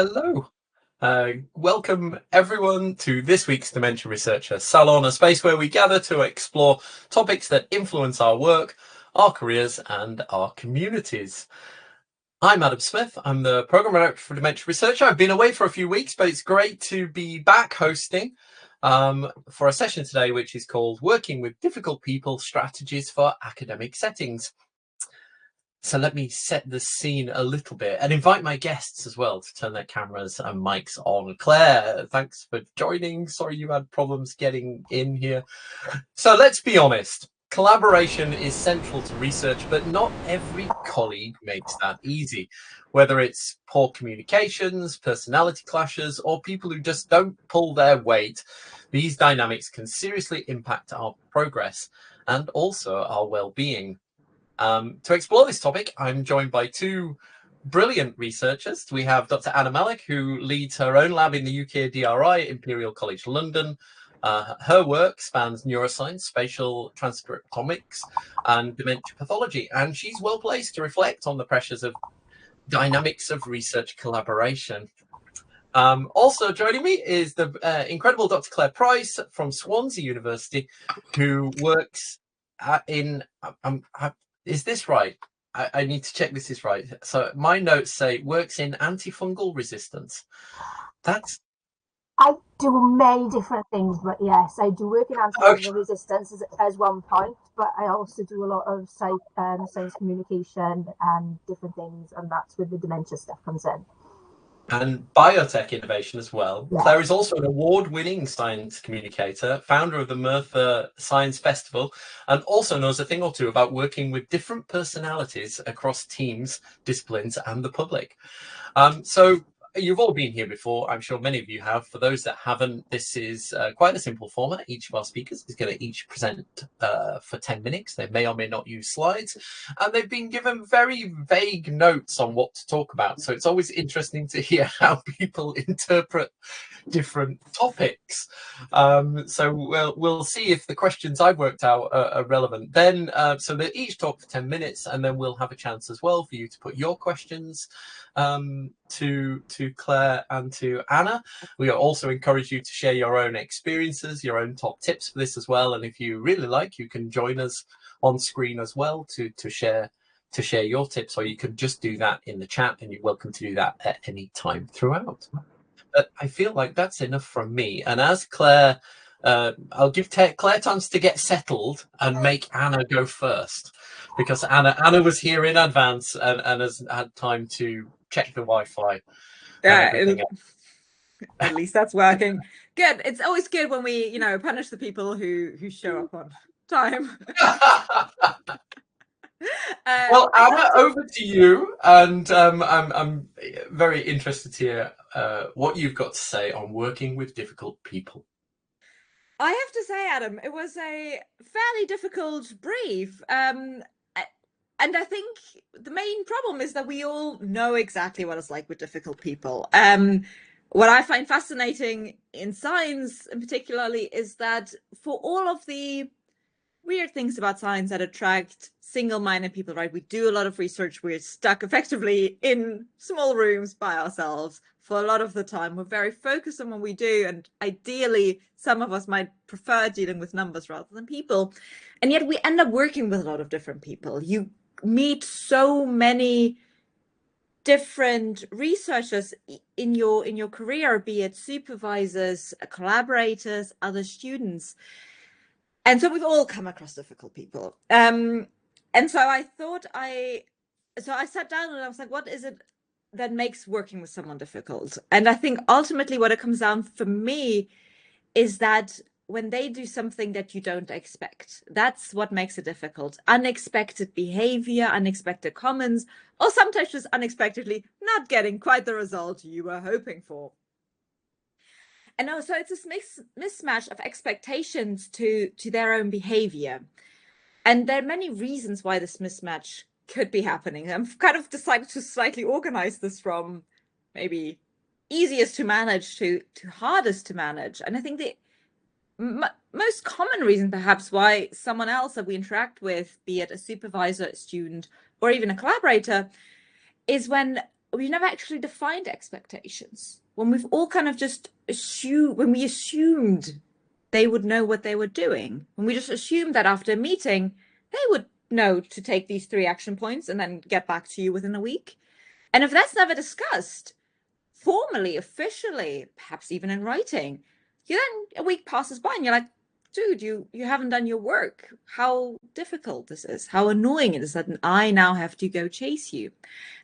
Hello. Welcome everyone to this week's Dementia Researcher Salon, a space where we gather to explore topics that influence our work, our careers and our communities. I'm Adam Smith. I'm the Programme Director for Dementia Researcher. I've been away for a few weeks, but it's great to be back hosting for a session today, which is called Working with Difficult People, Strategies for Academic Settings. So let me set the scene a little bit and invite my guests as well to turn their cameras and mics on. Claire, thanks for joining. Sorry you had problems getting in here. So let's be honest. Collaboration is central to research, but not every colleague makes that easy. Whether it's poor communications, personality clashes, or people who just don't pull their weight, these dynamics can seriously impact our progress and also our well-being. To explore this topic, I'm joined by two brilliant researchers. We have Dr. Anna Mallach, who leads her own lab in the UK DRI, Imperial College London. Her work spans neuroscience, spatial transcriptomics, and dementia pathology, and she's well placed to reflect on the pressures of dynamics of research collaboration. Also joining me is the incredible Dr. Claire Price from Swansea University, who works is this right? I need to check this is right. So my notes say works in antifungal resistance. I do many different things, but yes, I do work in antifungal resistance as one point, but I also do a lot of science communication and different things, and that's where the dementia stuff comes in. And biotech innovation as well. Yeah. Claire is also an award-winning science communicator, founder of the Merthyr Science Festival, and also knows a thing or two about working with different personalities across teams, disciplines, and the public. So you've all been here before. I'm sure many of you have. For those that haven't, this is quite a simple format. Each of our speakers is going to each present for 10 minutes. They may or may not use slides, and they've been given very vague notes on what to talk about. So it's always interesting to hear how people interpret different topics. So we'll see if the questions I've worked out are relevant. Then, so they each talk for 10 minutes, and then we'll have a chance as well for you to put your questions to Claire and to Anna. We also encourage you to share your own experiences, your own top tips for this as well. And if you really like, you can join us on screen as well to share your tips, or you can just do that in the chat, and you're welcome to do that at any time throughout. But I feel like that's enough from me. And as Claire, I'll give Claire time to get settled and make Anna go first, because Anna was here in advance and has had time to check the Wi-Fi. Yeah, at least that's working. Good. It's always good when we, punish the people who show up on time. Well, Anna, over to you, and I'm very interested to hear what you've got to say on working with difficult people. I have to say, Adam, it was a fairly difficult brief. And I think the main problem is that we all know exactly what it's like with difficult people. What I find fascinating in science in particularly is that for all of the weird things about science that attract single-minded people, right? We do a lot of research. We're stuck effectively in small rooms by ourselves for a lot of the time. We're very focused on what we do. And ideally, some of us might prefer dealing with numbers rather than people. And yet we end up working with a lot of different people. You meet so many different researchers in your career, be it supervisors, collaborators, other students. And so we've all come across difficult people. And so I thought I sat down and I was like, what is it that makes working with someone difficult? And I think ultimately what it comes down for me is that when they do something that you don't expect, that's what makes it difficult. Unexpected behavior, unexpected comments, or sometimes just unexpectedly not getting quite the result you were hoping for. And also it's this mismatch of expectations to their own behavior. And there are many reasons why this mismatch could be happening. I've kind of decided to slightly organize this from maybe easiest to manage to hardest to manage. And I think the most common reason perhaps why someone else that we interact with, be it a supervisor, a student, or even a collaborator, is when we've never actually defined expectations. When we've all kind of just assumed they would know what they were doing, when we just assumed that after a meeting, they would know to take these 3 action points and then get back to you within a week. And if that's never discussed formally, officially, perhaps even in writing, then a week passes by and you're like, dude, you haven't done your work. How difficult this is, how annoying it is that I now have to go chase you.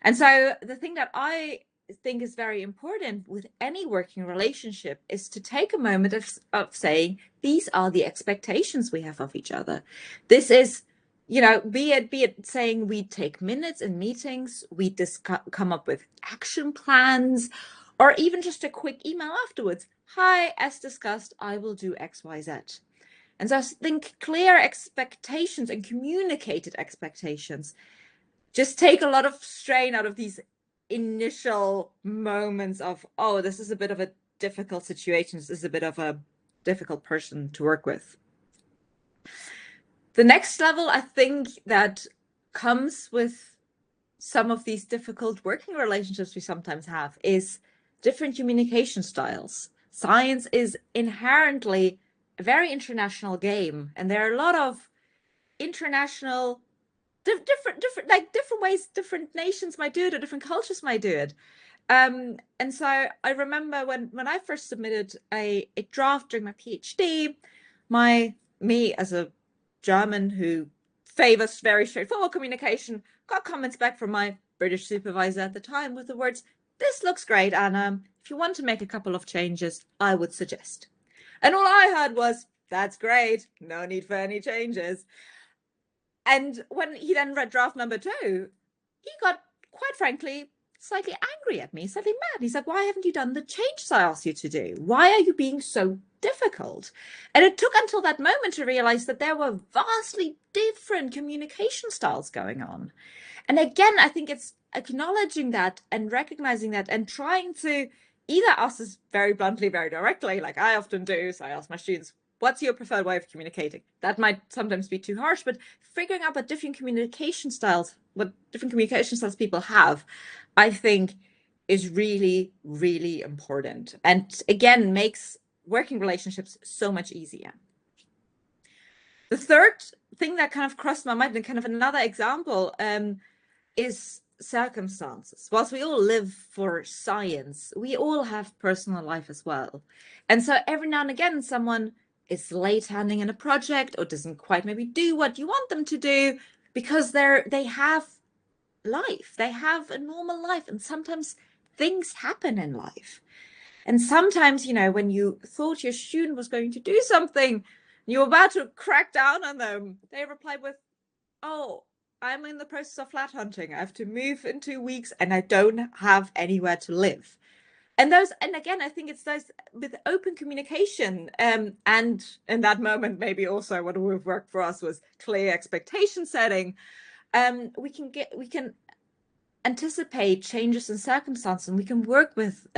And so the thing that I think is very important with any working relationship is to take a moment of saying, these are the expectations we have of each other. This is, be it saying we take minutes in meetings, we come up with action plans, or even just a quick email afterwards. Hi, as discussed, I will do X, Y, Z. And so I think clear expectations and communicated expectations just take a lot of strain out of these initial moments of, oh, this is a bit of a difficult situation. This is a bit of a difficult person to work with. The next level, I think, that comes with some of these difficult working relationships we sometimes have is different communication styles. Science is inherently a very international game, and there are a lot of international different ways different nations might do it or different cultures might do it. And so I remember when I first submitted a draft during my PhD, me as a German who favors very straightforward communication got comments back from my British supervisor at the time with the words, "This looks great, Anna. If you want to make a couple of changes, I would suggest." And all I heard was, "That's great. No need for any changes." And when he then read draft number 2, he got, quite frankly, slightly angry at me, slightly mad. He's like, "Why haven't you done the changes I asked you to do? Why are you being so difficult?" And it took until that moment to realize that there were vastly different communication styles going on. And again, I think it's acknowledging that and recognizing that and trying to either ask us very bluntly, very directly, like I often do. So I ask my students, what's your preferred way of communicating? That might sometimes be too harsh, but figuring out what different communication styles people have, I think is really, really important. And again, makes working relationships so much easier. The third thing that kind of crossed my mind and kind of another example is circumstances. Whilst we all live for science, we all have personal life as well. And so every now and again, someone is late handing in a project or doesn't quite maybe do what you want them to do because they have life, they have a normal life, and sometimes things happen in life. And sometimes, when you thought your student was going to do something, you're about to crack down on them, they replied with, "Oh, I'm in the process of flat hunting. I have to move in 2 weeks and I don't have anywhere to live." And again, I think it's those with open communication, and in that moment, maybe also what would have worked for us was clear expectation setting. We can anticipate changes in circumstances, and we can work with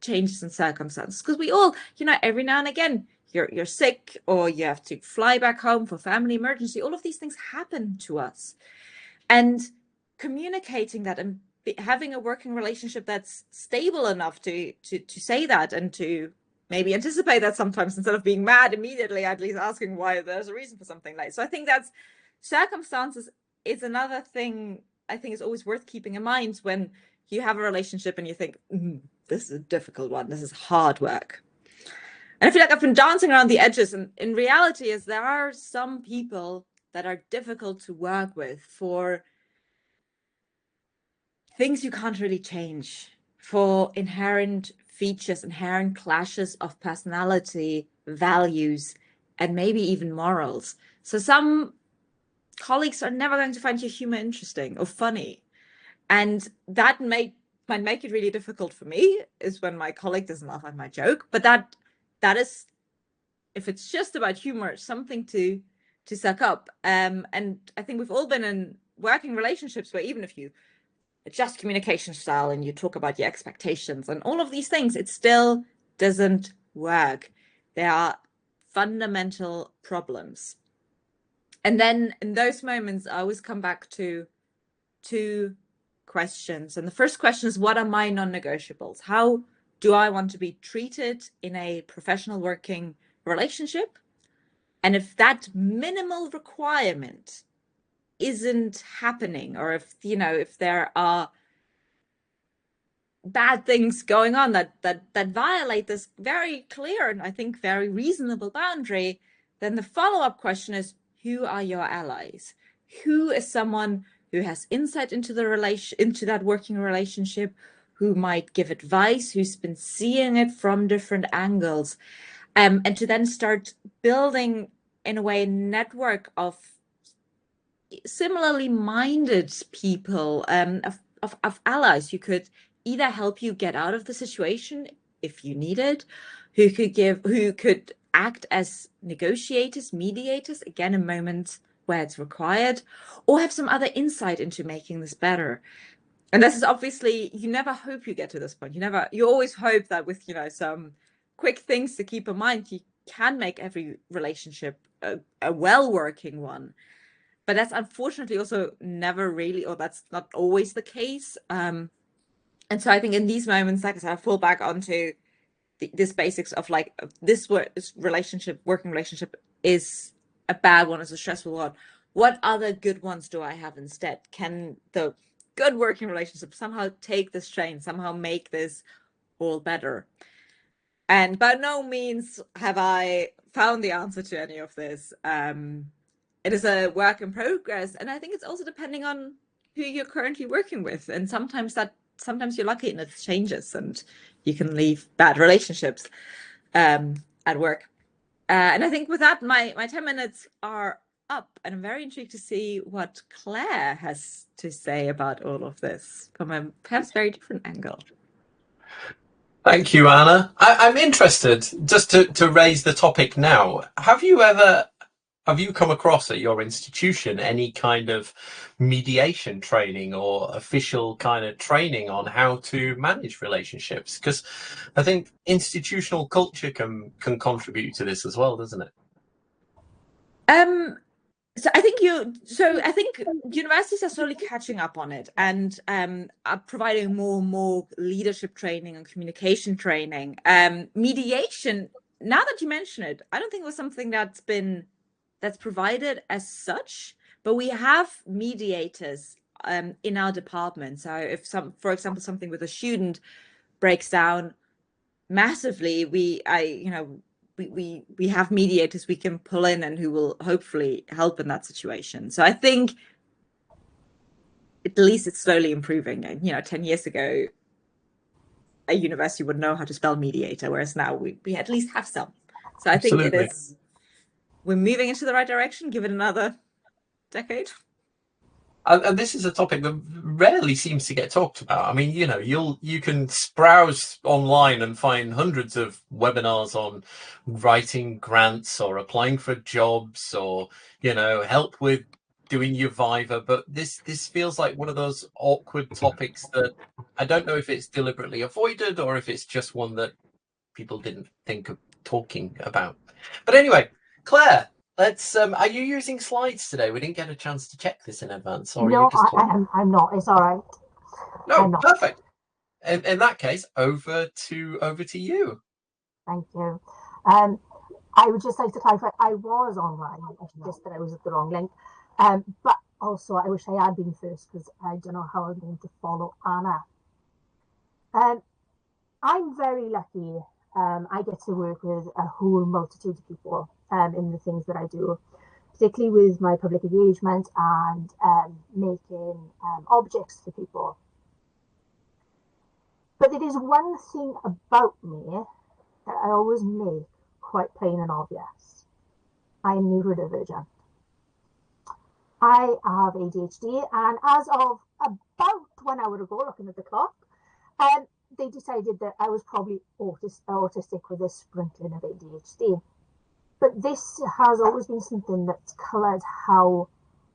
changes in circumstances, because we all, every now and again, you're sick or you have to fly back home for family emergency. All of these things happen to us, and communicating that and having a working relationship that's stable enough to say that and to maybe anticipate that sometimes, instead of being mad immediately, at least asking why there's a reason for something like. So I think that's circumstances is another thing I think is always worth keeping in mind when you have a relationship and you think, this is a difficult one, this is hard work. And I feel like I've been dancing around the edges, and in reality is there are some people that are difficult to work with for things you can't really change, for inherent features, inherent clashes of personality, values, and maybe even morals. So some colleagues are never going to find your humor interesting or funny. And that might make it really difficult for me, is when my colleague doesn't laugh at my joke. But that is, if it's just about humor, something to suck up. And I think we've all been in working relationships where even if you adjust communication style and you talk about your expectations and all of these things, it still doesn't work. There are fundamental problems. And then in those moments, I always come back to questions. And the first question is, what are my non-negotiables? How do I want to be treated in a professional working relationship? And if that minimal requirement isn't happening, or if, you know, if there are bad things going on that violate this very clear and I think very reasonable boundary, then the follow-up question is, who are your allies? Who is someone who has insight into that working relationship, who might give advice, who's been seeing it from different angles, and to then start building, in a way, a network of similarly minded people, of allies who could either help you get out of the situation if you need it, who could act as negotiators, mediators, again, in moments where it's required, or have some other insight into making this better. And this is obviously, you never hope you get to this point. You always hope that with, you know, some quick things to keep in mind, you can make every relationship a well-working one. But that's unfortunately also never really, or that's not always the case. And so I think in these moments, like I said, I fall back onto this basics of like, this working relationship is a bad one, is a stressful one. What other good ones do I have instead? Can the good working relationship somehow take this strain, somehow make this all better? And by no means have I found the answer to any of this. It is a work in progress. And I think it's also depending on who you're currently working with. And sometimes you're lucky and it changes and you can leave bad relationships at work. And I think with that, my 10 minutes are up, and I'm very intrigued to see what Claire has to say about all of this from a perhaps very different angle. Thank you, Anna. I'm interested, just to raise the topic now. Have you come across at your institution any kind of mediation training or official kind of training on how to manage relationships? Because I think institutional culture can contribute to this as well, doesn't it? So I think universities are slowly catching up on it and are providing more and more leadership training and communication training. Mediation, now that you mention it, I don't think it was something that's provided as such, but we have mediators in our department. So if for example, something with a student breaks down massively, we have mediators we can pull in and who will hopefully help in that situation. So I think at least it's slowly improving. And 10 years ago, a university would know how to spell mediator, whereas now we at least have some. So I think we're moving into the right direction. Give it another decade. And this is a topic that rarely seems to get talked about. I mean, you can browse online and find hundreds of webinars on writing grants or applying for jobs or, help with doing your Viva. But this feels like one of those awkward topics that I don't know if it's deliberately avoided or if it's just one that people didn't think of talking about. But anyway, Claire, let's. Are you using slides today? We didn't get a chance to check this in advance. Or no, I'm not. It's all right. No, perfect. In that case, over to you. Thank you. I would just like to clarify, I was online, just that I was at the wrong link. But also, I wish I had been first because I don't know how I'm going to follow Anna. I'm very lucky. I get to work with a whole multitude of people in the things that I do, particularly with my public engagement and making objects for people. But there is one thing about me that I always make quite plain and obvious. I am neurodivergent. I have ADHD, and as of about 1 hour ago, looking at the clock, they decided that I was probably autistic with a sprinkling of ADHD. But this has always been something that's coloured how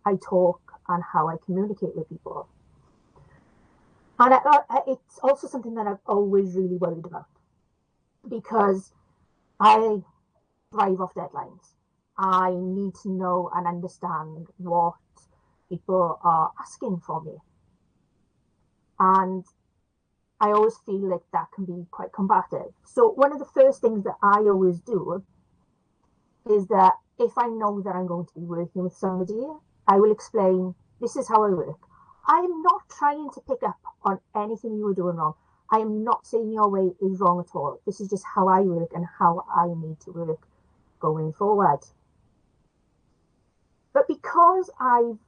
I talk and how I communicate with people. And it's also something that I've always really worried about, because I thrive off deadlines. I need to know and understand what people are asking for me. And I always feel like that can be quite combative. So one of the first things that I always do is that if I know that I'm going to be working with somebody, I will explain, this is how I work. I am not trying to pick up on anything you were doing wrong. I am not saying your way is wrong at all. This is just how I work and how I need to work going forward. But because I've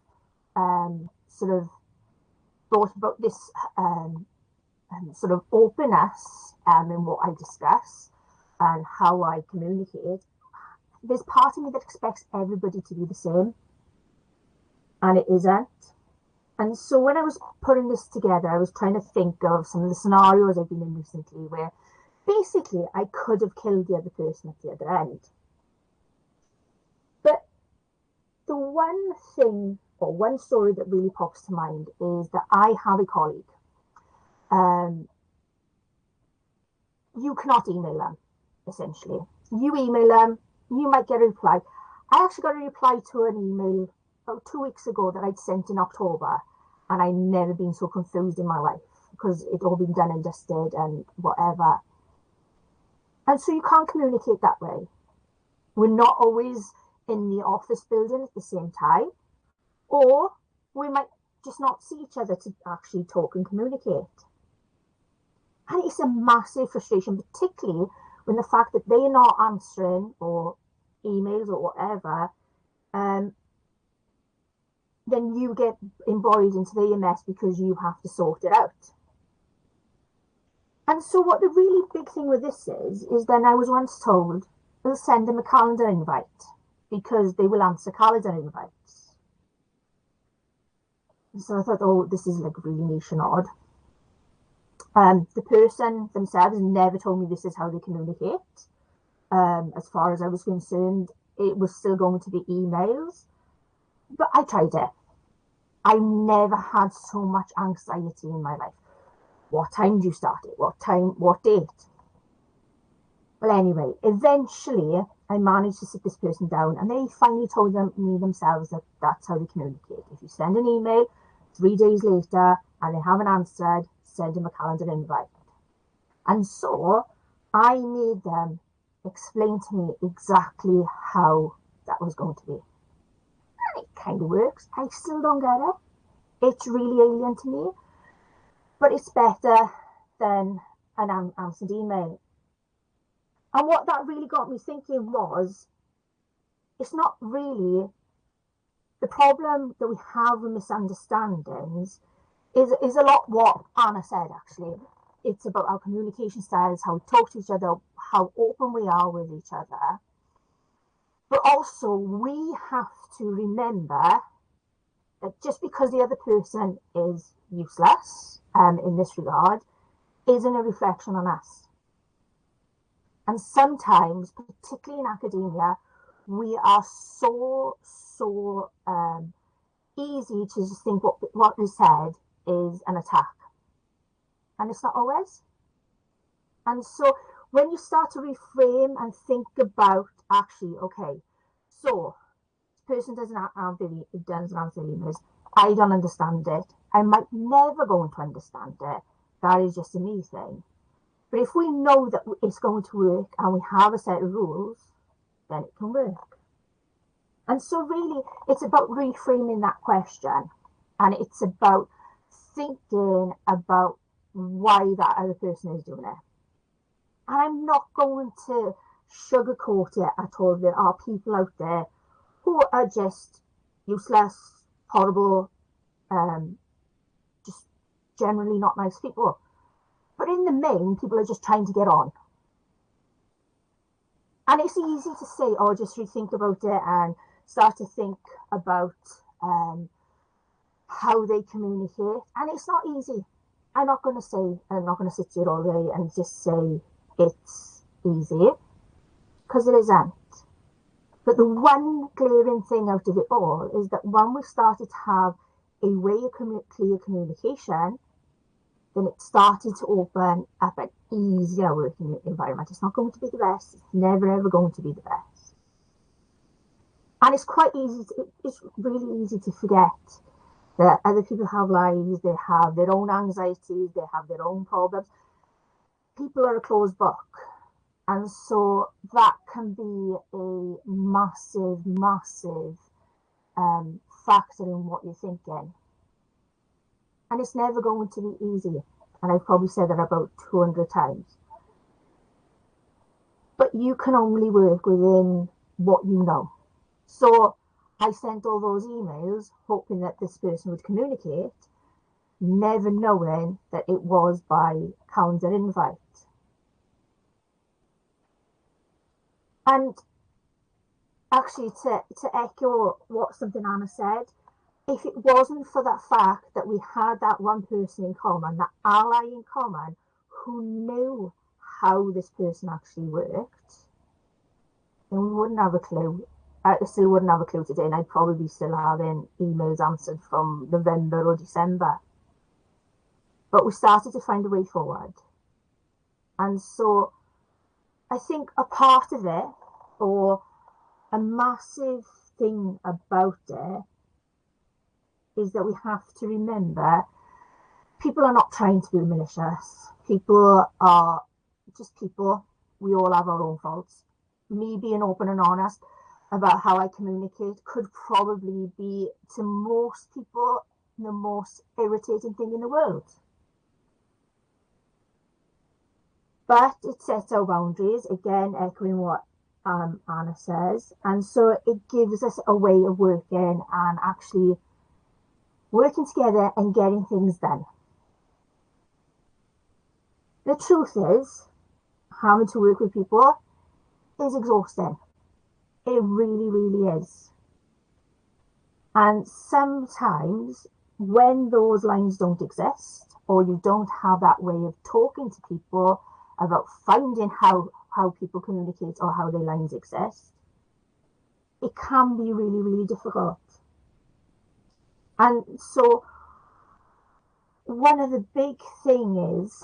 sort of thought about this sort of openness in what I discuss and how I communicate, there's part of me that expects everybody to be the same, and it isn't. And so when I was putting this together, I was trying to think of some of the scenarios I've been in recently where basically I could have killed the other person at the other end. But the one thing or one story that really pops to mind is that I have a colleague. You cannot email them, essentially. You email them, you might get a reply. I actually got a reply to an email about 2 weeks ago that I'd sent in October, and I'd never been so confused in my life because it'd all been done and dusted and whatever. And so you can't communicate that way. We're not always in the office building at the same time, or we might just not see each other to actually talk and communicate. And it's a massive frustration, particularly when the fact that they're not answering or emails or whatever, then you get embroiled into their mess because you have to sort it out. And so what the really big thing with this is then I was once told, they'll send them a calendar invite because they will answer calendar invites. So I thought, oh, this is like really niche and odd. The person themselves never told me this is how they communicate. As far as I was concerned, it was still going to be emails. But I tried it. I never had so much anxiety in my life. What time do you start it? What time? What date? Well, anyway, eventually I managed to sit this person down, and they finally told me themselves that that's how they communicate. If you send an email 3 days later and they haven't answered, send them a calendar invite. And so I made them explain to me exactly how that was going to be. And it kind of works. I still don't get it. It's really alien to me. But it's better than an unanswered email. And what that really got me thinking was, it's not really the problem that we have with misunderstandings is a lot what Anna said, actually. It's about our communication styles, how we talk to each other, how open we are with each other. But also, we have to remember that just because the other person is useless in this regard, isn't a reflection on us. And sometimes, particularly in academia, we are so easy to just think what we said is an attack. And it's not always. And so when you start to reframe and think about, actually, okay, so this person doesn't answer emails. I don't understand it. I might never going to understand it. That is just a me thing. But if we know that it's going to work and we have a set of rules, then it can work. And so really, it's about reframing that question. And it's about thinking about why that other person is doing it. And I'm not going to sugarcoat it at all. There are people out there who are just useless, horrible, just generally not nice people. But in the main, people are just trying to get on. And it's easy to say, oh, just rethink about it and start to think about how they communicate. And it's not easy. I'm not going to sit here all day and just say it's easy, because it isn't. But the one glaring thing out of it all is that when we started to have a way of clear communication, then it started to open up an easier working environment. It's not going to be the best. It's never, ever going to be the best. And it's quite easy. It's really easy to forget that other people have lives, they have their own anxieties, they have their own problems. People are a closed book. And so that can be a massive, massive factor in what you're thinking. And it's never going to be easy. And I've probably said that about 200 times. But you can only work within what you know. So I sent all those emails hoping that this person would communicate, never knowing that it was by calendar invite. And actually, to echo what something Anna said, if it wasn't for that fact that we had that one person in common, that ally in common, who knew how this person actually worked, then we wouldn't have a clue. I still wouldn't have a clue today, and I'd probably be still having emails answered from November or December. But we started to find a way forward. And so I think a part of it, or a massive thing about it, is that we have to remember people are not trying to be malicious. People are just people. We all have our own faults. Me being open and honest about how I communicate could probably be, to most people, the most irritating thing in the world. But it sets our boundaries, again, echoing what Anna says. And so it gives us a way of working and actually working together and getting things done. The truth is, having to work with people is exhausting. It really, really is. And sometimes when those lines don't exist, or you don't have that way of talking to people about finding how people communicate or how their lines exist, it can be really, really difficult. And so one of the big things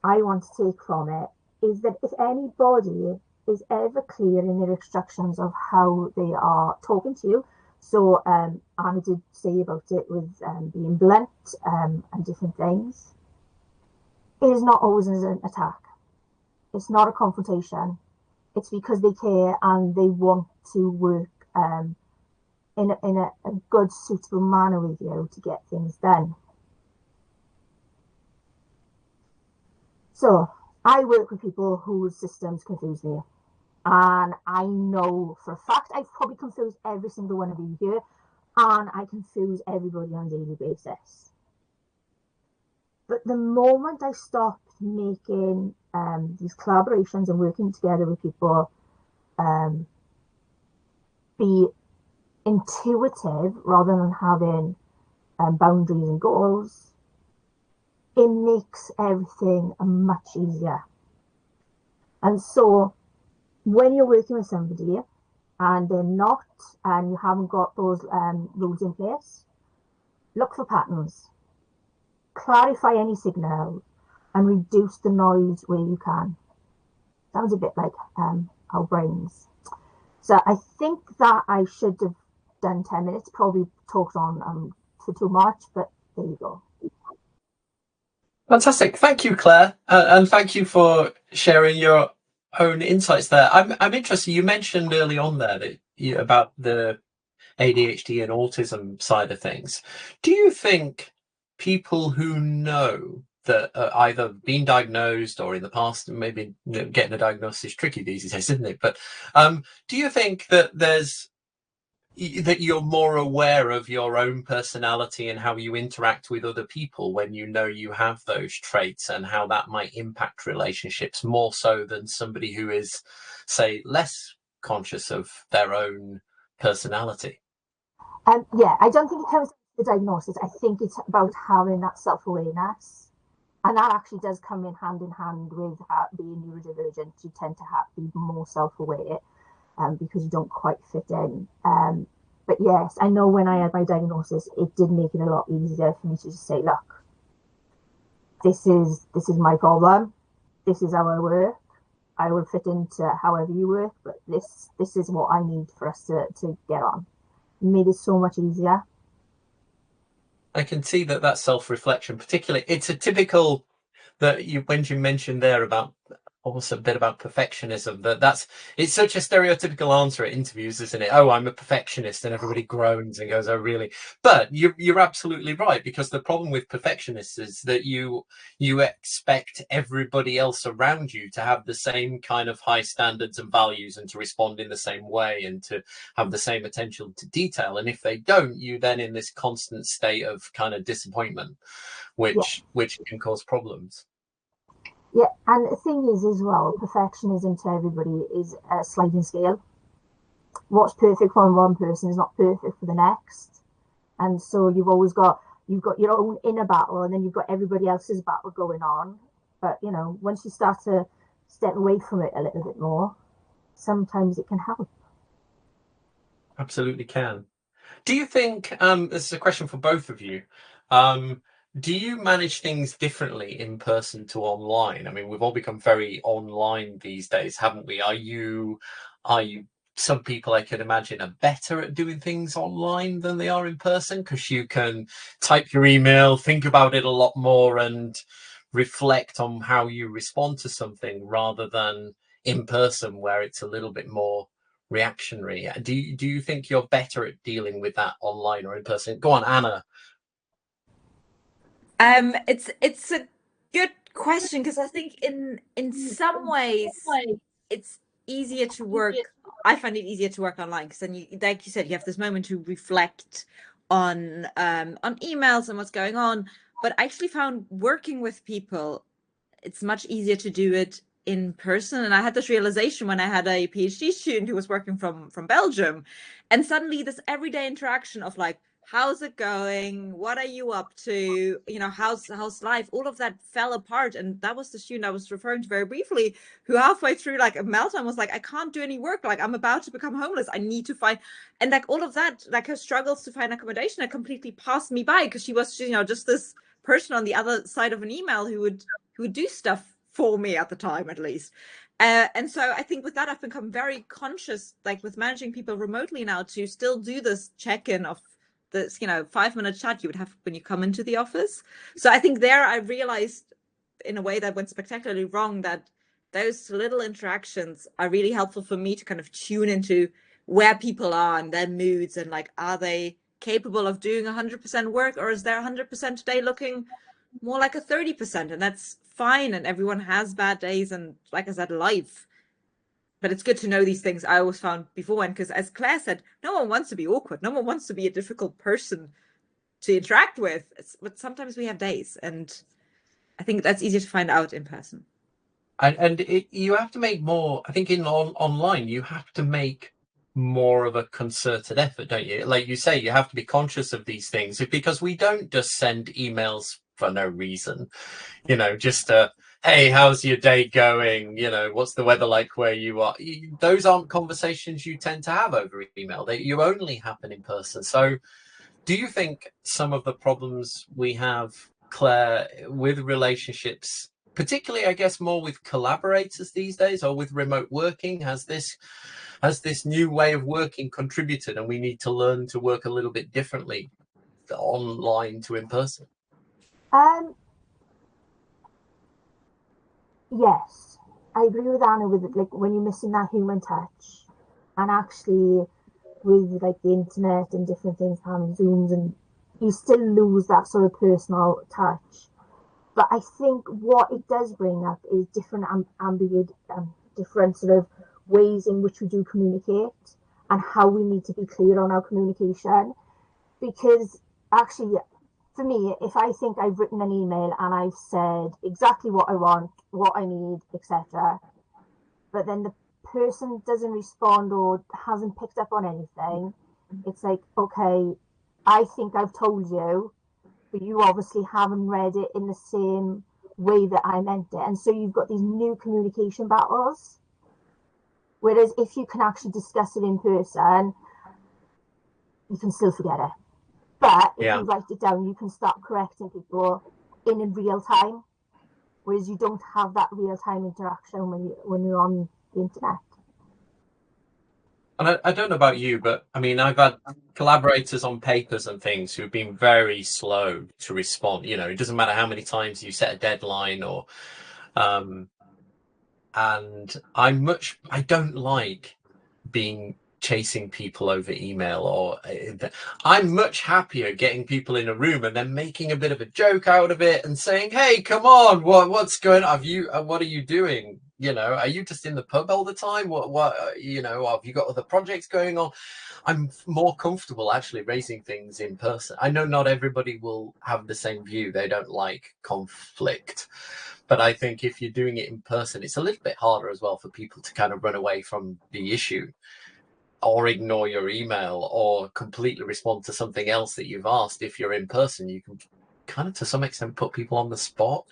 I want to take from it is that if anybody is ever clear in their instructions of how they are talking to you, so Anna did say about it with being blunt and different things, it is not always an attack. It's not a confrontation. It's because they care and they want to work in a good, suitable manner with you to get things done. So I work with people whose systems confuse me. And I know for a fact I've probably confused every single one of you here, and I confuse everybody on a daily basis. But the moment I stopped making these collaborations and working together with people, be intuitive rather than having boundaries and goals, it makes everything much easier. And so when you're working with somebody and they're not, and you haven't got those rules in place, look for patterns, clarify any signal, and reduce the noise where you can. Sounds a bit like our brains. So I think that I should have done 10 minutes, probably talked on for too much, but there you go. Fantastic. Thank you, Claire. And thank you for sharing your own insights there. I'm interested. You mentioned early on there that about the ADHD and autism side of things. Do you think people who know that either been diagnosed or in the past, maybe getting a diagnosis is tricky these days, isn't it? But do you think that that you're more aware of your own personality and how you interact with other people when you know you have those traits, and how that might impact relationships more so than somebody who is, say, less conscious of their own personality? Yeah, I don't think it comes to the diagnosis. I think it's about having that self-awareness. And that actually does come in hand with being neurodivergent. You tend to be more self-aware because you don't quite fit in. But yes, I know when I had my diagnosis, it did make it a lot easier for me to just say, look, this is my problem. This is how I work. I will fit into however you work, but this is what I need for us to get on. It made it so much easier. I can see that self-reflection, particularly, it's a typical that when you mentioned there about almost a bit about perfectionism, it's such a stereotypical answer at interviews, isn't it? Oh, I'm a perfectionist, and everybody groans and goes, oh really? But you're absolutely right, because the problem with perfectionists is that you expect everybody else around you to have the same kind of high standards and values, and to respond in the same way, and to have the same attention to detail. And if they don't, you then in this constant state of kind of disappointment, which can cause problems. Yeah, and the thing is as well, perfectionism to everybody is a sliding scale. What's perfect for one person is not perfect for the next. And so you've got your own inner battle, and then you've got everybody else's battle going on. But, you know, once you start to step away from it a little bit more, sometimes it can help. Absolutely can. Do you think, this is a question for both of you, do you manage things differently in person to online? I mean, we've all become very online these days, haven't we? Are you some people, I could imagine, are better at doing things online than they are in person, because you can type your email, think about it a lot more, and reflect on how you respond to something, rather than in person, where it's a little bit more reactionary. Do you think you're better at dealing with that online or in person? Go on, Anna. It's a good question, because I think in some ways it's easier to work. I find it easier to work online, because then, like you said, you have this moment to reflect on emails and what's going on. But I actually found working with people, it's much easier to do it in person. And I had this realization when I had a PhD student who was working from Belgium, and suddenly this everyday interaction of like, how's it going? What are you up to? You know, how's life? All of that fell apart. And that was the student I was referring to very briefly, who halfway through like a meltdown was like, I can't do any work. Like, I'm about to become homeless. I need to find, and like all of that, like her struggles to find accommodation, had completely passed me by, because she was, you know, just this person on the other side of an email who would do stuff for me at the time, at least. And so I think with that, I've become very conscious, like with managing people remotely now, to still do this check-in of this, you know, 5-minute chat you would have when you come into the office. So I think there I realized, in a way that went spectacularly wrong, that those little interactions are really helpful for me to kind of tune into where people are and their moods, and like, are they capable of doing 100% work, or is their 100% today looking more like a 30%? And that's fine, and everyone has bad days, and like I said, life. But it's good to know these things. I always found beforehand, because as Claire said, no one wants to be awkward, no one wants to be a difficult person to interact with, but sometimes we have days, and I think that's easier to find out in person. And you have to make more, I think, online you have to make more of a concerted effort, don't you? Like you say, you have to be conscious of these things, because we don't just send emails for no reason, you know, just hey, how's your day going? You know, what's the weather like where you are? Those aren't conversations you tend to have over email. You only happen in person. So do you think some of the problems we have, Claire, with relationships, particularly, I guess, more with collaborators these days, or with remote working, has this new way of working contributed, and we need to learn to work a little bit differently online to in person? Yes, I agree with Anna with it, like when you're missing that human touch, and actually with like the internet and different things, having Zooms, and you still lose that sort of personal touch. But I think what it does bring up is different different sort of ways in which we do communicate, and how we need to be clear on our communication. Because actually, for me, if I think I've written an email and I've said exactly what I want, what I need, etc., but then the person doesn't respond or hasn't picked up on anything, it's like, okay, I think I've told you, but you obviously haven't read it in the same way that I meant it. And so you've got these new communication battles. Whereas if you can actually discuss it in person, you can still forget it. But if you write it down, you can start correcting people in real time. Whereas you don't have that real time interaction when you're on the internet. And I don't know about you, but I mean, I've had collaborators on papers and things who've been very slow to respond. You know, it doesn't matter how many times you set a deadline or, um, and I don't like being chasing people over email, or I'm much happier getting people in a room and then making a bit of a joke out of it and saying, hey, come on, what's going on? What are you doing? You know, are you just in the pub all the time? You know, have you got other projects going on? I'm more comfortable actually raising things in person. I know not everybody will have the same view. They don't like conflict. But I think if you're doing it in person, it's a little bit harder as well for people to kind of run away from the issue or ignore your email or completely respond to something else that you've asked. If you're in person, you can kind of to some extent put people on the spot.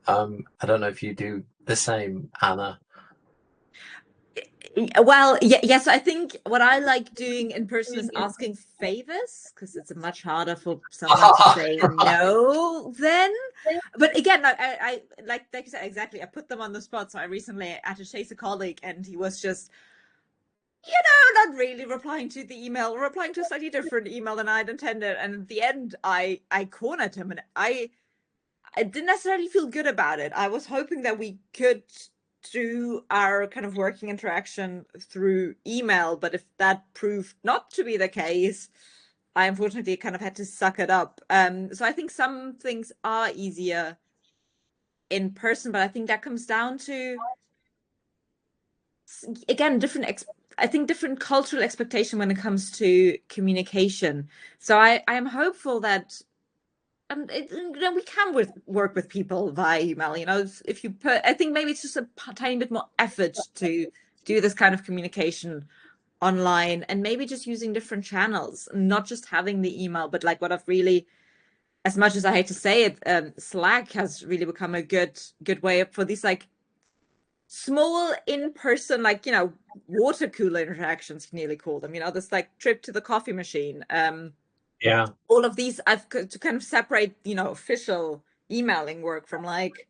I don't know if you do the same, Anna. Well, yes, I think what I like doing in person is asking favors, because it's much harder for someone to say no then. But again, I like you said, exactly, I put them on the spot. So I recently had to chase a colleague and he was just, you know, not really replying to the email, replying to a slightly different email than I'd intended. And at the end, I cornered him, and I didn't necessarily feel good about it. I was hoping that we could do our kind of working interaction through email, but if that proved not to be the case, I unfortunately kind of had to suck it up. So I think some things are easier in person, but I think that comes down to, again, different cultural expectation when it comes to communication. So I am hopeful that we can work with people via email. You know, if you put, I think maybe it's just a tiny bit more effort to do this kind of communication online, and maybe just using different channels, not just having the email, but like what I've really, as much as I hate to say it, Slack has really become a good way for these like small in-person, like, you know, water cooler interactions, you nearly call them, you know, this like trip to the coffee machine. Yeah. All of these, I've to kind of separate, you know, official emailing work from like,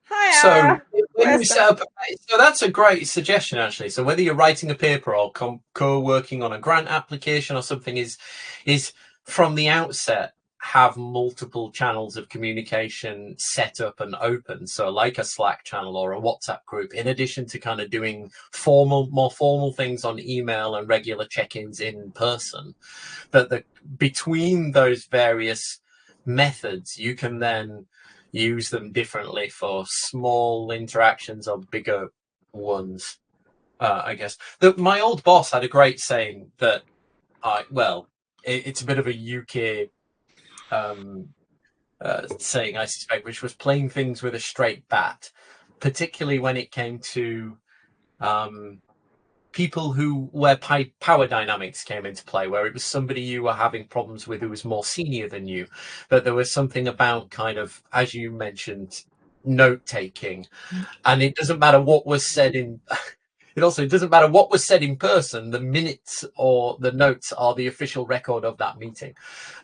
hi, So when you where's set up, so that's a great suggestion actually. So whether you're writing a paper or co-working on a grant application or something, is from the outset have multiple channels of communication set up and open. So like a Slack channel or a WhatsApp group, in addition to kind of doing more formal things on email and regular check-ins in person. But between those various methods, you can then use them differently for small interactions or bigger ones. I guess my old boss had a great saying that it's a bit of a UK saying, I suspect, which was playing things with a straight bat, particularly when it came to people where power dynamics came into play, where it was somebody you were having problems with who was more senior than you, but there was something about kind of, as you mentioned, note taking, and it doesn't matter what was said in it doesn't matter what was said in person, the minutes or the notes are the official record of that meeting.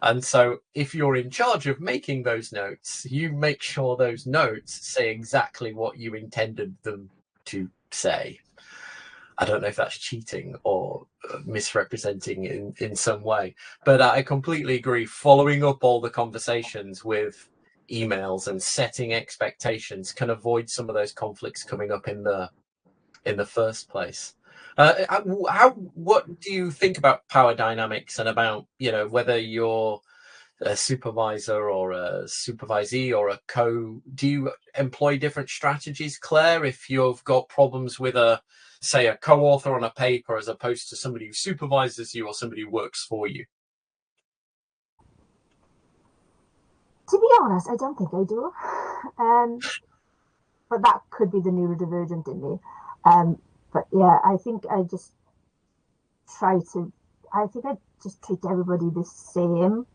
And so if you're in charge of making those notes, you make sure those notes say exactly what you intended them to say. I don't know if that's cheating or misrepresenting in some way, but I completely agree. Following up all the conversations with emails and setting expectations can avoid some of those conflicts coming up in the first place. What do you think about power dynamics and about, you know, whether you're a supervisor or a supervisee or do you employ different strategies, Claire, if you've got problems with say a co-author on a paper as opposed to somebody who supervises you or somebody who works for you? To be honest, I don't think I do. But that could be the neurodivergent in me. But yeah, I think I just I treat everybody the same,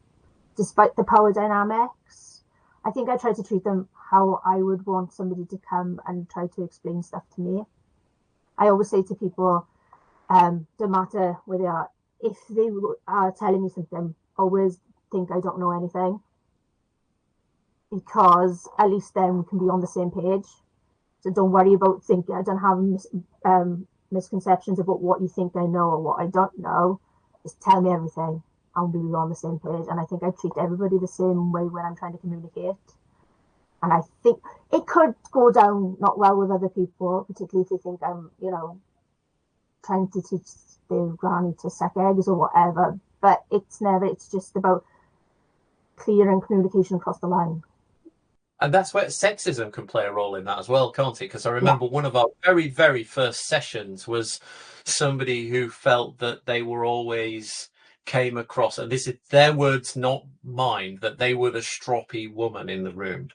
despite the power dynamics. I think I try to treat them how I would want somebody to come and try to explain stuff to me. I always say to people, don't matter where they are, if they are telling me something, always think I don't know anything, because at least then we can be on the same page. So don't worry about thinking I don't have misconceptions about what you think I know or what I don't know, just tell me everything and we'll be on the same page. And I think I treat everybody the same way when I'm trying to communicate. And I think it could go down not well with other people, particularly if they think I'm, trying to teach their granny to suck eggs or whatever. But it's just about clear and communication across the line. And that's where sexism can play a role in that as well, can't it? Because I remember one of our very, very first sessions was somebody who felt that they were always came across, and this is their words, not mine, that they were the stroppy woman in the room.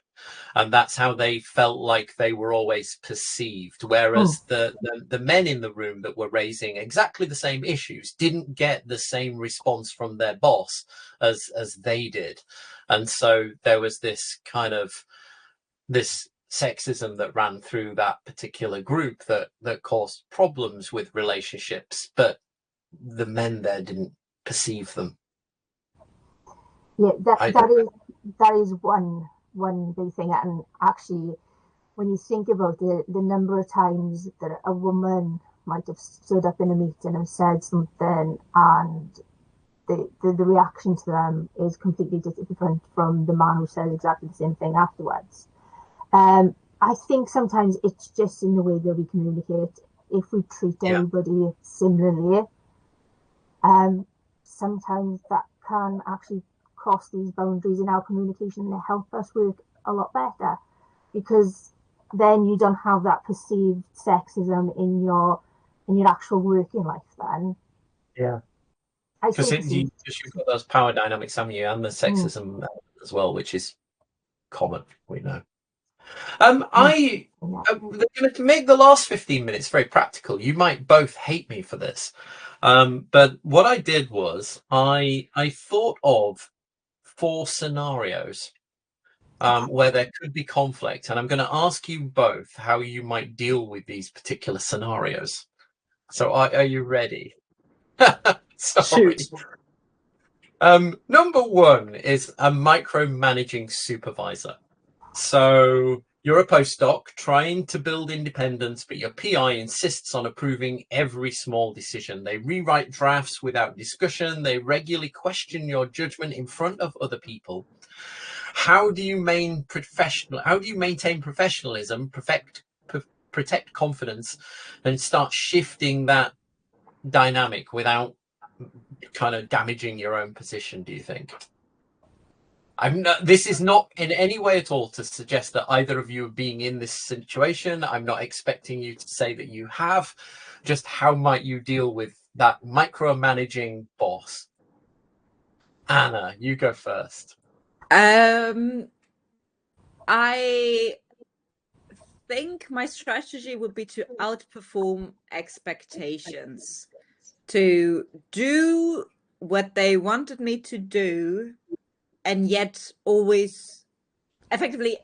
And that's how they felt like they were always perceived. Whereas the men in the room that were raising exactly the same issues didn't get the same response from their boss as they did. And so there was this kind of this sexism that ran through that particular group that caused problems with relationships, but the men there didn't perceive them. Yeah, that is one big thing. And actually, when you think about the number of times that a woman might have stood up in a meeting and said something, and the reaction to them is completely different from the man who says exactly the same thing afterwards. I think sometimes it's just in the way that we communicate. If we treat everybody similarly, sometimes that can actually cross these boundaries in our communication and help us work a lot better, because then you don't have that perceived sexism in your actual working life then. Yeah. Because you've got those power dynamics, haven't you, and the sexism as well, which is common, we know. I'm going to make the last 15 minutes very practical. You might both hate me for this, but what I did was I thought of 4 scenarios where there could be conflict, and I'm going to ask you both how you might deal with these particular scenarios. So are you ready? Sorry. Number 1 is a micromanaging supervisor. So you're a postdoc trying to build independence, but your PI insists on approving every small decision. They rewrite drafts without discussion. They regularly question your judgment in front of other people. How do you maintain professionalism, protect confidence, and start shifting that dynamic without kind of damaging your own position, do you think? This is not in any way at all to suggest that either of you are being in this situation. I'm not expecting you to say that you have. Just how might you deal with that micromanaging boss? Anna, you go first. I think my strategy would be to outperform expectations, to do what they wanted me to do, and yet always effectively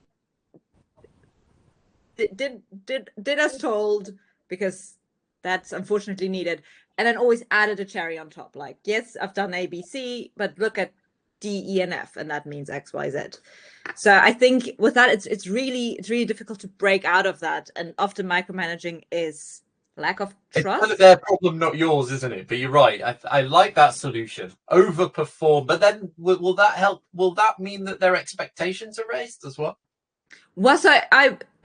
did as told, because that's unfortunately needed, and then always added a cherry on top, like, yes, I've done ABC, but look at D, E, and F, and that means X, Y, Z. So I think with that, it's really difficult to break out of that, and often micromanaging is lack of trust. It's kind of their problem, not yours, isn't it? But you're right. I like that solution. Overperform, but then will that help? Will that mean that their expectations are raised as well? Well, so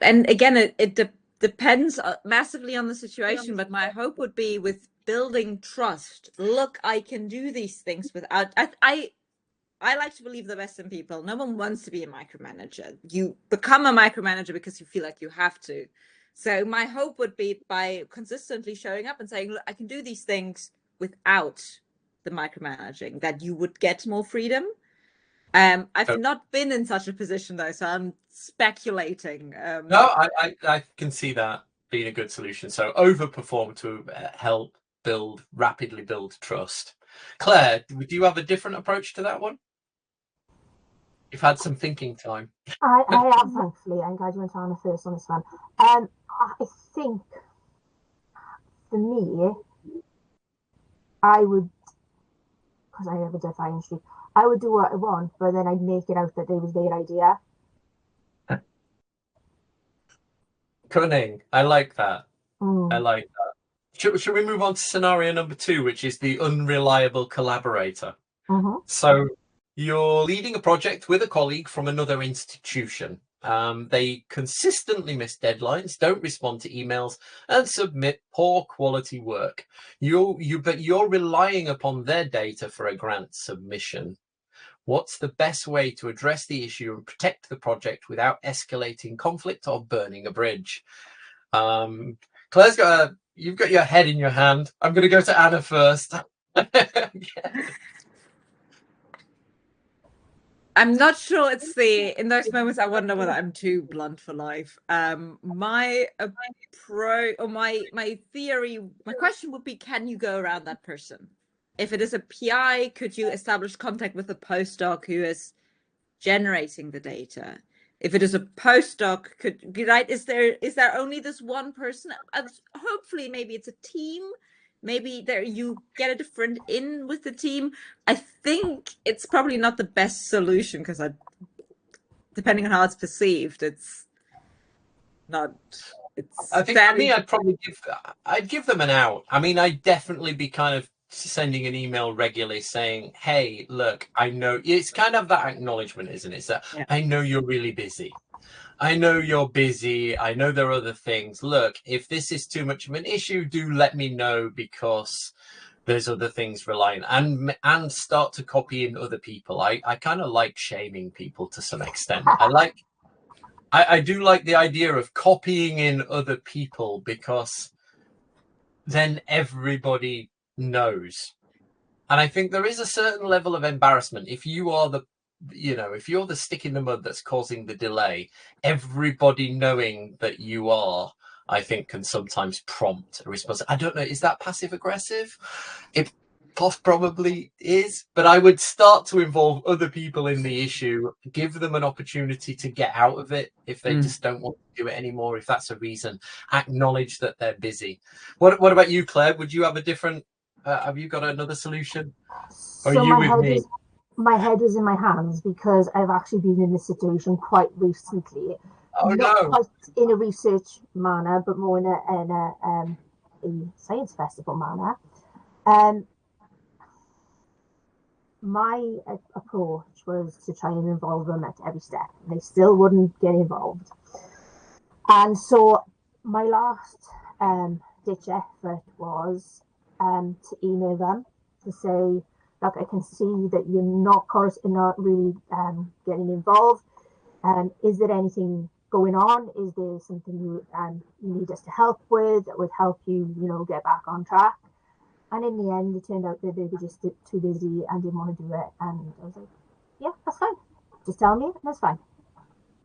and again, it depends massively on the situation, but my hope would be with building trust. Look, I can do these things without. I like to believe the best in people. No one wants to be a micromanager. You become a micromanager because you feel like you have to. So my hope would be by consistently showing up and saying, look, I can do these things without the micromanaging, that you would get more freedom. I've not been in such a position though, so I'm speculating. No, I can see that being a good solution. So overperform to help rapidly build trust. Claire, do you have a different approach to that one? You've had some thinking time. I have, thankfully. I'm glad you went on first on this one. I think for me, I would, because I have a defiant streak, I would do what I want, but then I'd make it out that it was their idea. Cunning. I like that. I like that. Should we move on to scenario number 2, which is the unreliable collaborator? Mm-hmm. So you're leading a project with a colleague from another institution. They consistently miss deadlines, don't respond to emails, and submit poor quality work. But you're relying upon their data for a grant submission. What's the best way to address the issue and protect the project without escalating conflict or burning a bridge? Claire's you've got your head in your hand. I'm going to go to Anna first. I'm not sure it's in those moments I wonder whether I'm too blunt for life. My theory, my question would be, can you go around that person? If it is a PI, could you establish contact with a postdoc who is generating the data? If it is a postdoc, is there only this one person? Hopefully maybe it's a team. Maybe you get a different in with the team. I think it's probably not the best solution because depending on how it's perceived, it's not. I think for me, I'd give them an out. I mean, I'd definitely be kind of sending an email regularly saying, hey, look, I know it's kind of that acknowledgement, isn't it? It's that I know you're really busy. I know you're busy. I know there are other things. Look, if this is too much of an issue, do let me know because there's other things relying and start to copy in other people. I kind of like shaming people to some extent. I do like the idea of copying in other people because then everybody knows. And I think there is a certain level of embarrassment if you are if you're the stick in the mud that's causing the delay, everybody knowing that you are, I think, can sometimes prompt a response. I don't know, is that passive aggressive? It probably is, but I would start to involve other people in the issue, give them an opportunity to get out of it if they just don't want to do it anymore, if that's a reason. Acknowledge that they're busy. What about you, Claire? Would you have a different have you got another solution? Or So are you with me? My head is in my hands because I've actually been in this situation quite recently. Oh, not no. quite in a research manner, but more in a science festival manner. My approach was to try and involve them at every step. They still wouldn't get involved. And so my last ditch effort was to email them to say, look, I can see that you're not really getting involved. Is there anything going on? Is there something you need us to help with that would help you, get back on track? And in the end, it turned out that they were just too busy and didn't want to do it. And I was like, yeah, that's fine. Just tell me, and that's fine.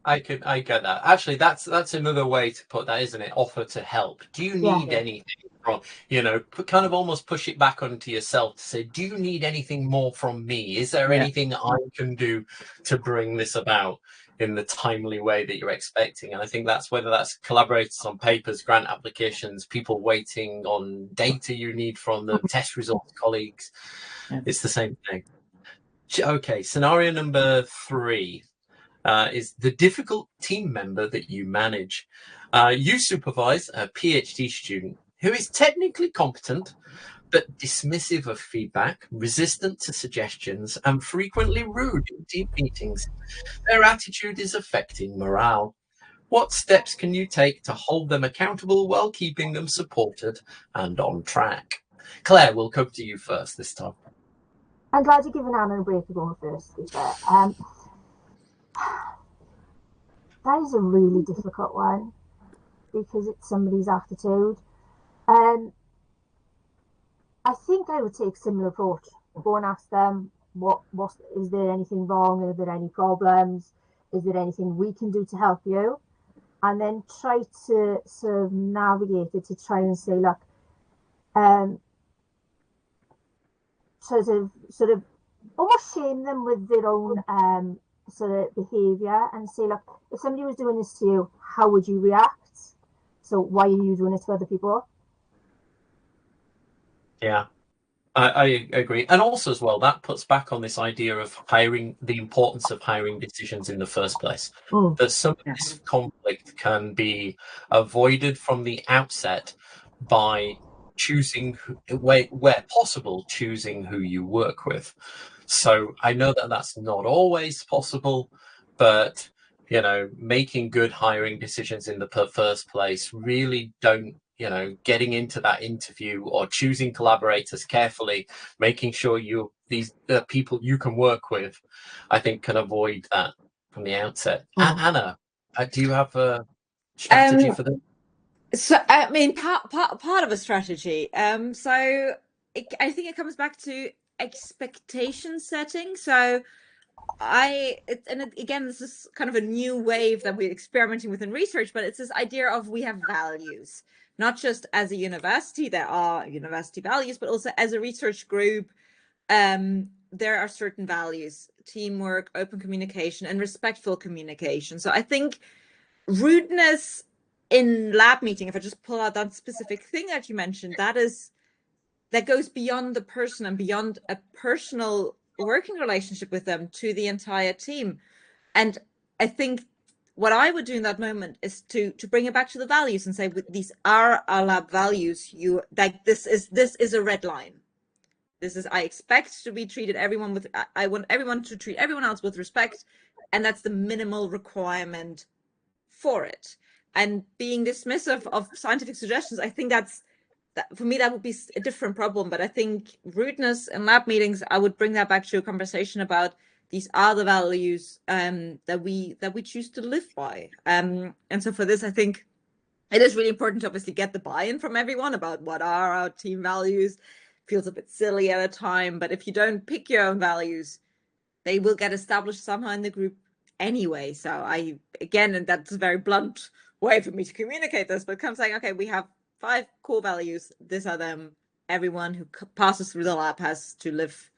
I get that. Actually, that's another way to put that, isn't it? Offer to help. Do you need anything from, kind of almost push it back onto yourself to say, do you need anything more from me? Is there anything I can do to bring this about in the timely way that you're expecting? And I think that's whether that's collaborators on papers, grant applications, people waiting on data you need from them, test results, colleagues. It's the same thing. Okay, scenario number 3. Is the difficult team member that you manage. You supervise a PhD student who is technically competent, but dismissive of feedback, resistant to suggestions, and frequently rude in team meetings. Their attitude is affecting morale. What steps can you take to hold them accountable while keeping them supported and on track? Claire, we'll come to you first this time. I'm glad you're giving Anna a break to go first, to be fair. That is a really difficult one because it's somebody's attitude. I think I would take a similar approach. Go and ask them, is there anything wrong? Are there any problems? Is there anything we can do to help you? And then try to sort of navigate it to try and say, look, sort of almost shame them with their own sort of behavior and say, look, if somebody was doing this to you, how would you react? So why are you doing it to other people? Yeah, I agree. And also as well, that puts back on this idea of the importance of hiring decisions in the first place. That some of this conflict can be avoided from the outset by choosing where possible, choosing who you work with. So I know that that's not always possible, but making good hiring decisions in the first place, really don't, getting into that interview or choosing collaborators carefully, making sure these people you can work with, I think can avoid that from the outset. Anna, do you have a strategy for this? So I mean, part of a strategy. So I think it comes back to expectation setting. So again, this is kind of a new wave that we're experimenting with in research, but it's this idea of we have values, not just as a university, there are university values, but also as a research group, there are certain values: teamwork, open communication, and respectful communication. So I think rudeness in lab meeting, if I just pull out that specific thing that you mentioned, that goes beyond the person and beyond a personal working relationship with them to the entire team. And I think what I would do in that moment is to bring it back to the values and say, these are our lab values. This is a red line. I expect to be treated I want everyone to treat everyone else with respect, and that's the minimal requirement for it. And being dismissive of scientific suggestions, I think that for me, that would be a different problem. But I think rudeness in lab meetings, I would bring that back to a conversation about these are the values that we choose to live by. And so for this, I think it is really important to obviously get the buy-in from everyone about what are our team values. Feels a bit silly at a time, but if you don't pick your own values, they will get established somehow in the group anyway. So and that's a very blunt way for me to communicate this, but come saying, okay, we have 5 core values. These are them. Everyone who passes through the lab has to live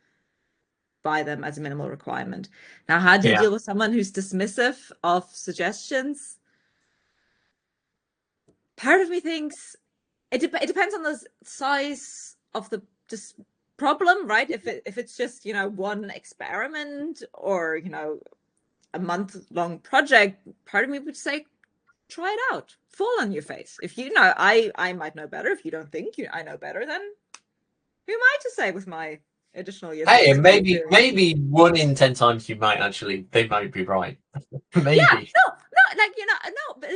by them as a minimal requirement. Now, how do you deal with someone who's dismissive of suggestions? Part of me thinks it depends on the size of the problem, right? If it's just one experiment or a month-long project, part of me would say, try it out, fall on your face. If I might know better. If you don't think I know better, then who am I to say with my additional years? Hey, and maybe 1 in 10 times they might be right. Maybe. Yeah, no, but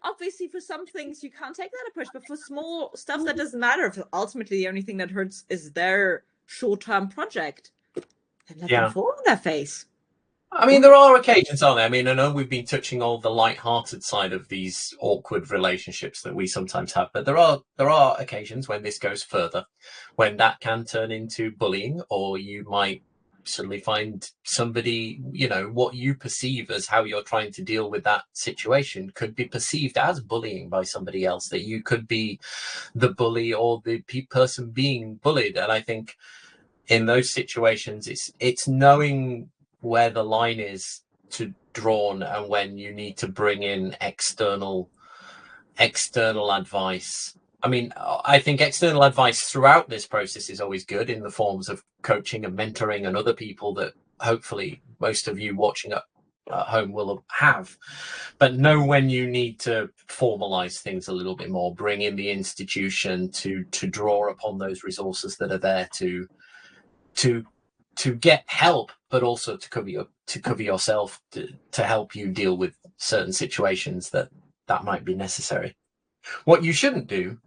obviously for some things you can't take that approach, but for small stuff that doesn't matter. If ultimately the only thing that hurts is their short-term project, then let them fall on their face. I mean, there are occasions, aren't there? I mean, I know we've been touching on the light-hearted side of these awkward relationships that we sometimes have, but there are occasions when this goes further, when that can turn into bullying, or you might suddenly find somebody, what you perceive as how you're trying to deal with that situation could be perceived as bullying by somebody else, that you could be the bully or the person being bullied. And I think in those situations, it's knowing where the line is to drawn and when you need to bring in external advice. I mean, I think external advice throughout this process is always good in the forms of coaching and mentoring and other people that hopefully most of you watching at home will have. But know when you need to formalize things a little bit more, bring in the institution to draw upon those resources that are there to get help, but also to cover yourself, to help you deal with certain situations that might be necessary. What you shouldn't do,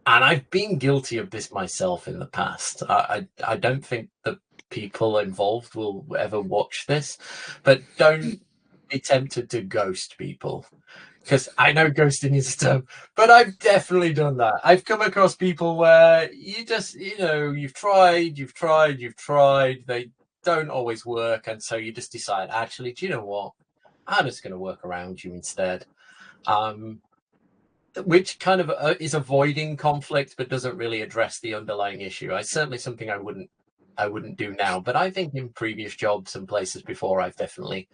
and I've been guilty of this myself in the past, I don't think the people involved will ever watch this, but don't be tempted to ghost people. Because I know ghosting is a term, but I've definitely done that. I've come across people where you just, you've tried, they don't always work, and so you just decide, actually, do you know what? I'm just going to work around you instead. Which kind of is avoiding conflict, but doesn't really address the underlying issue. It's certainly something I wouldn't do now, but I think in previous jobs and places before, I've definitely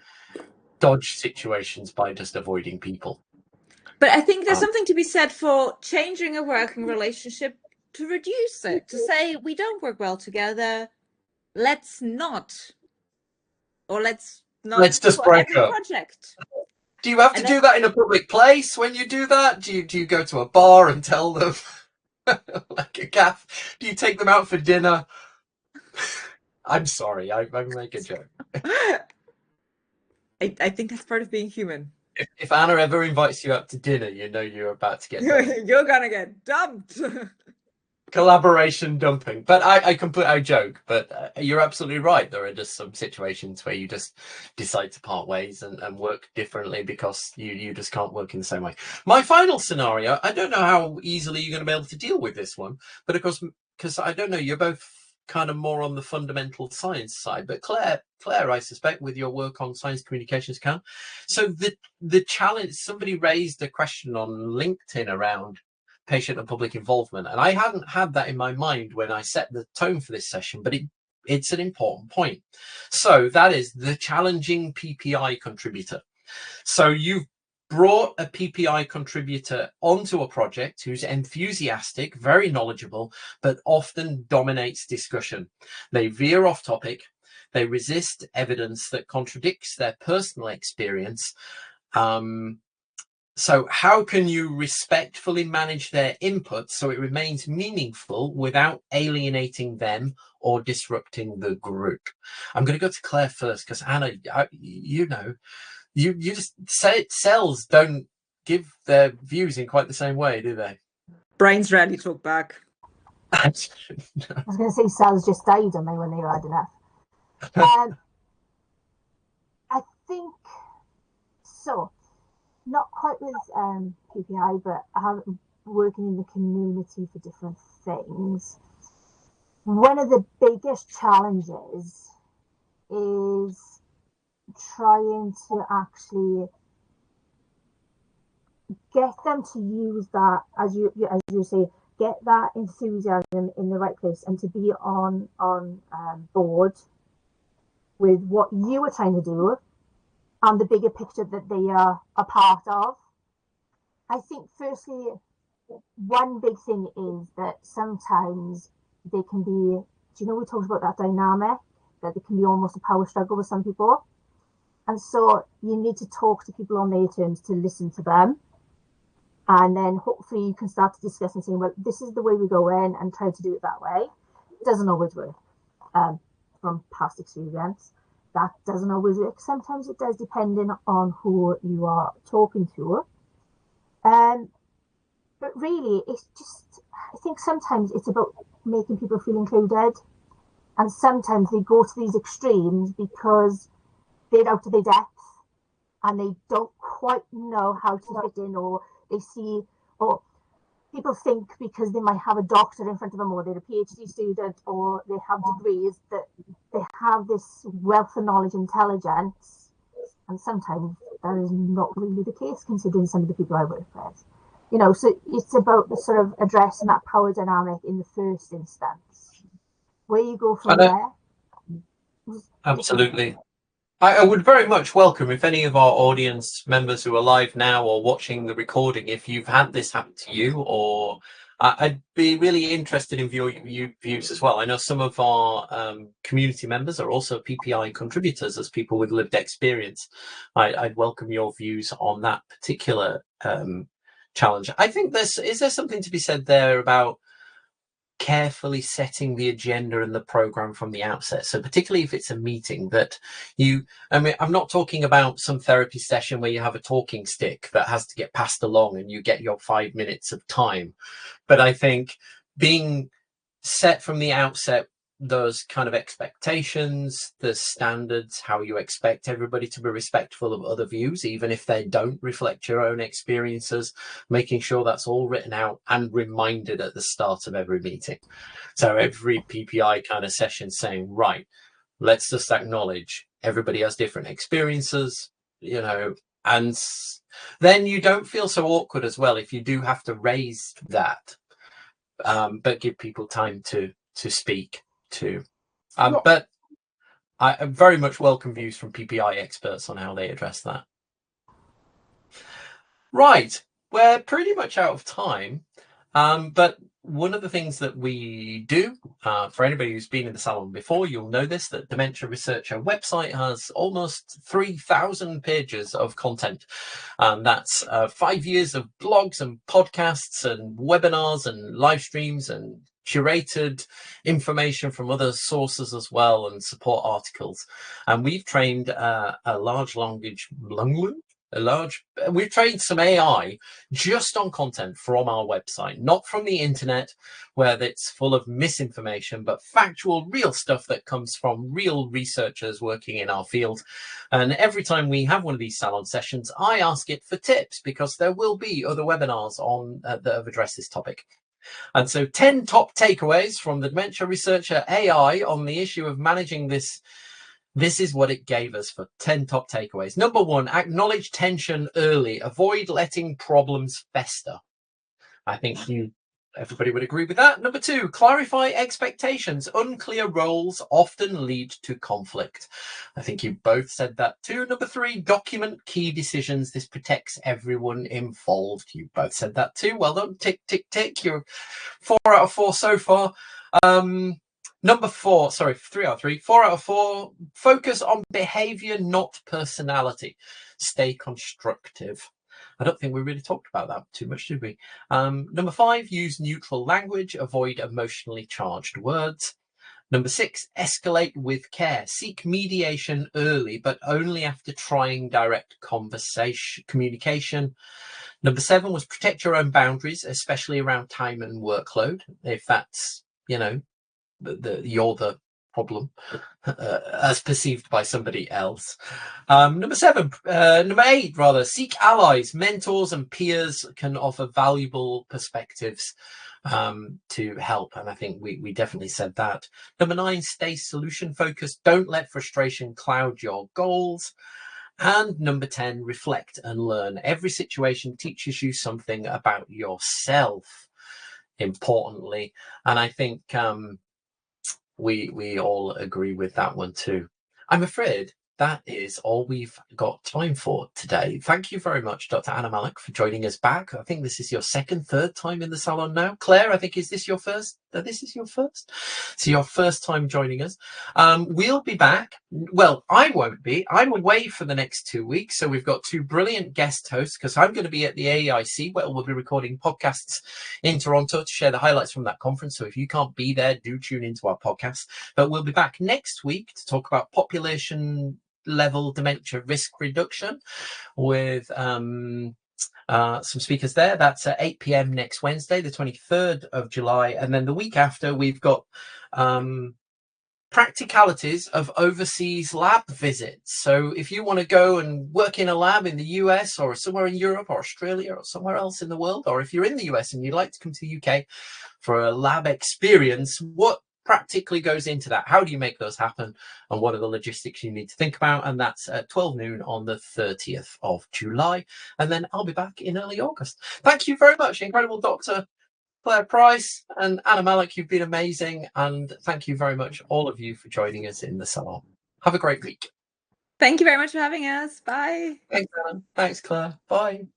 dodged situations by just avoiding people. But I think there's something to be said for changing a working relationship to reduce it, to say we don't work well together, let's just break up. Project. Do you have to do that in a public place when you do that? Do you go to a bar and tell them? Like, Kath, do you take them out for dinner? I'm sorry, I make a joke. I think that's part of being human. If Anna ever invites you out to dinner, you know you're about to get dumped. You're gonna get dumped. Collaboration dumping. But I joke, but you're absolutely right. There are just some situations where you just decide to part ways and work differently because you just can't work in the same way. My final scenario, I don't know how easily you're going to be able to deal with this one, but of course, because I don't know, you're both kind of more on the fundamental science side, but Claire, I suspect with your work on science communications can. So the challenge, somebody raised a question on LinkedIn around patient and public involvement, and I hadn't had that in my mind when I set the tone for this session, but it's an important point. So that is the challenging PPI contributor. So you've brought a PPI contributor onto a project who's enthusiastic, very knowledgeable, but often dominates discussion. They veer off topic. They resist evidence that contradicts their personal experience. So how can you respectfully manage their input so it remains meaningful without alienating them or disrupting the group? I'm going to go to Claire first because Anna, you know, you just say cells don't give their views in quite the same way, do they? Brains rarely talk back. I was going to say cells just died on me when they were had enough. I think so. Not quite with PPI, but I have working in the community for different things. One of the biggest challenges is trying to actually get them to use that, as you say, get that enthusiasm in the right place and to be on board with what you are trying to do and the bigger picture that they are a part of. I think firstly, one big thing is that sometimes they can be, do you know, we talked about that dynamic, that it can be almost a power struggle with some people. And so you need to talk to people on their terms to listen to them. And then hopefully you can start to discuss and say, well, this is the way we go in and try to do it that way. It doesn't always work from past experience. That doesn't always work. Sometimes it does, depending on who you are talking to. But really, it's just, I think sometimes it's about making people feel included. And sometimes they go to these extremes because they're out of their depth and they don't quite know how to fit in, or they see, or people think because they might have a doctor in front of them, or they're a PhD student, or they have degrees, that they have this wealth of knowledge, intelligence, and sometimes that is not really the case considering some of the people I work with. You know, so it's about the sort of addressing that power dynamic in the first instance. Where you go from there. Absolutely. I would very much welcome if any of our audience members who are live now or watching the recording, if you've had this happen to you, or I'd be really interested in your views as well. I know some of our community members are also PPI contributors as people with lived experience. I'd welcome your views on that particular challenge. I think is there something to be said there about carefully setting the agenda and the program from the outset? So particularly if it's a meeting that I mean, I'm not talking about some therapy session where you have a talking stick that has to get passed along and you get your 5 minutes of time. But I think being set from the outset, those kind of expectations, the standards, how you expect everybody to be respectful of other views, even if they don't reflect your own experiences, making sure that's all written out and reminded at the start of every meeting. So every PPI kind of session saying, right, let's just acknowledge everybody has different experiences, you know, and then you don't feel so awkward as well if you do have to raise that, but give people time to speak too. But I very much welcome views from PPI experts on how they address that. Right, we're pretty much out of time, but one of the things that we do, for anybody who's been in the salon before, you'll know this, that Dementia Researcher website has almost 3,000 pages of content. That's 5 years of blogs and podcasts and webinars and live streams and curated information from other sources as well, and support articles. And we've trained we've trained some AI just on content from our website, not from the internet where it's full of misinformation, but factual, real stuff that comes from real researchers working in our field. And every time we have one of these salon sessions, I ask it for tips, because there will be other webinars on that have addressed this topic. And so 10 top takeaways from the Dementia Researcher AI on the issue of managing this. This is what it gave us for 10 top takeaways. Number 1, acknowledge tension early. Avoid letting problems fester. I think everybody would agree with that. Number 2, clarify expectations. Unclear roles often lead to conflict. I think you both said that too. Number 3, document key decisions. This protects everyone involved. You both said that too. Well done. Tick, tick, tick. You're 4 out of 4 so far. Number 4, sorry, 3 out of 3, 4 out of 4, focus on behavior, not personality. Stay constructive. I don't think we really talked about that too much, did we? Number 5, use neutral language, avoid emotionally charged words. Number 6, escalate with care. Seek mediation early, but only after trying direct communication. Number 7 was protect your own boundaries, especially around time and workload. If that's, you're the problem as perceived by somebody else. Number 8 rather, seek allies. Mentors and peers can offer valuable perspectives to help, and I think we definitely said that. Number 9, stay solution focused. Don't let frustration cloud your goals. And number 10, reflect and learn. Every situation teaches you something about yourself, importantly, and I think we all agree with that one too. I'm afraid that is all we've got time for today. Thank you very much, Dr. Anna Mallach, for joining us back. I think this is your third time in the salon now. Claire, I think, is this your first? This is your first? So your first time joining us. We'll be back. Well, I won't be. I'm away for the next 2 weeks. So we've got 2 brilliant guest hosts, because I'm going to be at the AEIC, where we'll be recording podcasts in Toronto to share the highlights from that conference. So if you can't be there, do tune into our podcast. But we'll be back next week to talk about population level dementia risk reduction with some speakers there. That's at 8 p.m. next Wednesday, the 23rd of July. And then the week after, we've got practicalities of overseas lab visits. So if you want to go and work in a lab in the US or somewhere in Europe or Australia or somewhere else in the world, or if you're in the US and you'd like to come to the UK for a lab experience, what practically goes into that? How do you make those happen, and what are the logistics you need to think about? And that's at 12 noon on the 30th of July. And then I'll be back in early August. Thank you very much, incredible Dr. Claire Price and Anna Mallach. You've been amazing, and thank you very much, all of you, for joining us in the salon. Have a great week. Thank you very much for having us. Bye. Thanks, Anna. Thanks, Claire. Bye.